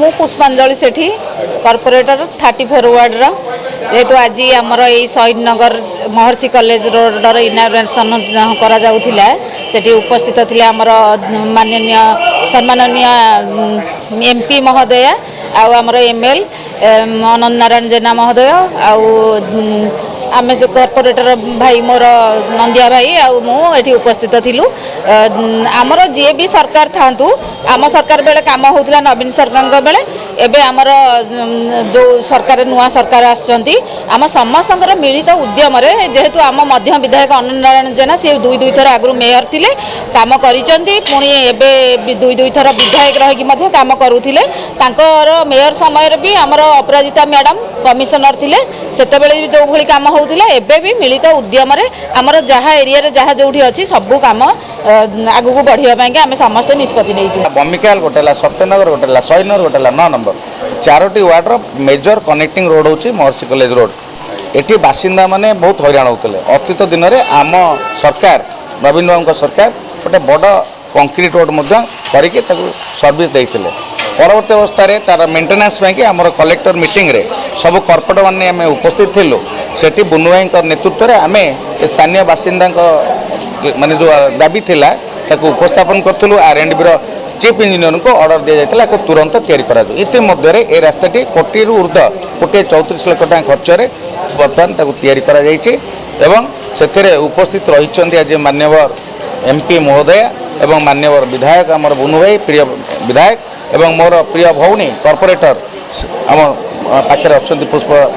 मु पुष्पांजलि सेठी corporator 34 ward जेहेतु आज आमर ये शहीद नगर महर्षि कॉलेज रोडर इनाग्रेशन सेठी उपस्थित थे आमर माननीय सम्माननीय एमपी महोदय आमर एमएल अनंत नारायण जेना महोदय आम से कॉर्पोरेटर भाई मोर नंदिया भाई आठी उपस्थित थिलु आमर जी भी सरकार था आम सरकार बेले काम होता नवीन सरकार बेले एबे आमर जो सरकार नुआ सरकार आम समस्त मिलित उद्यम जेहेतु आम मध्य विधायक अनंत नारायण जेना सी दुई थर आगु मेयर थिले काम करिसेंती पुणी एबे दुई थर विधायक रही काम करुथिले तांकर मेयर समय भी आमर अपराजिता मैडम कमिशनर थिले सेतेबेले जो भली काम होउथिला एबे भी मिलित उद्यम आमर जहाँ एरिया रे जहाँ जोठी अछि सबु काम आगु को बढ़िया पई के आमे समस्त निष्पत्ति नै छी। बमिकाल गोटेला सत्यनगर गोटेला शहीदनगर गोटेला 9 नंबर 4टी वार्ड रो मेजर कनेक्टिंग रोड होछि महर्षि कॉलेज रोड। एठी बासिंदा माने बहुत हैरान होतले अतीत दिन रे आम सरकार नवीन बाबू सरकार गोटे बड़ कंक्रीट रोड मध्य करिके ताकू सर्विस देइथिले परवर्ती अवस्था तार मेन्टेनान्स आमर कलेक्टर मीटिंग रे सब कॉर्पोरेट माने आम उपस्थित थिलु सेठी बुनु भाई नेतृत्व में आम स्थानीय बासिंदा माने जो दाबी थिला ताकू उपस्थापन करूँ R&B चीफ इंजीनियर को ऑर्डर दि जाता तुरंत या ये रास्ताटी कोटी ऊर्ध 134 लाख टका खर्च बर्तमान से उपस्थित रही आज मान्यवर MP महोदय एवं मान्यवर विधायक आमर बुनु भाई प्रिय विधायक एवं मोर प्रिय भौणी कॉर्पोरेटर आम पाखे अच्छा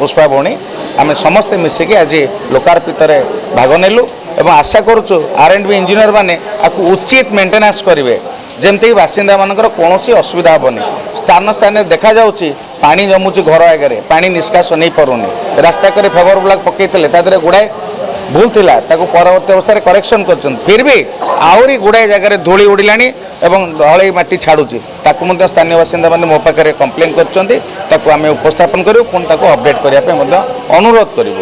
पुष्पा भौणी आम समस्ते मिसिकी आज लोकार्पित भाग नेलु एवं आशा करुचु R&B इंजीनियर माने आपको उचित मेन्टेनान्स करेंगे जमती बासिंदा मानकर कौन असुविधा हेनी स्थान स्थान देखा जाऊँगी पानी जमुची घर आगे पानी निष्कासन नहीं पारुनी रास्ता करे फेवर ब्लॉक पकईते गुड़ाए भूल थिला ताको परवर्ती अवस्था करेक्शन कर फिर भी आहरी गुड़ाए जगह धूली उड़िला ढलई माटी छाड़ुची ताकू स्थानीय बासिंदा मैंने मो पाखे कम्प्लेन कर उपस्थापन करूँ पुणी अपडेट करने अनुरोध करूँ।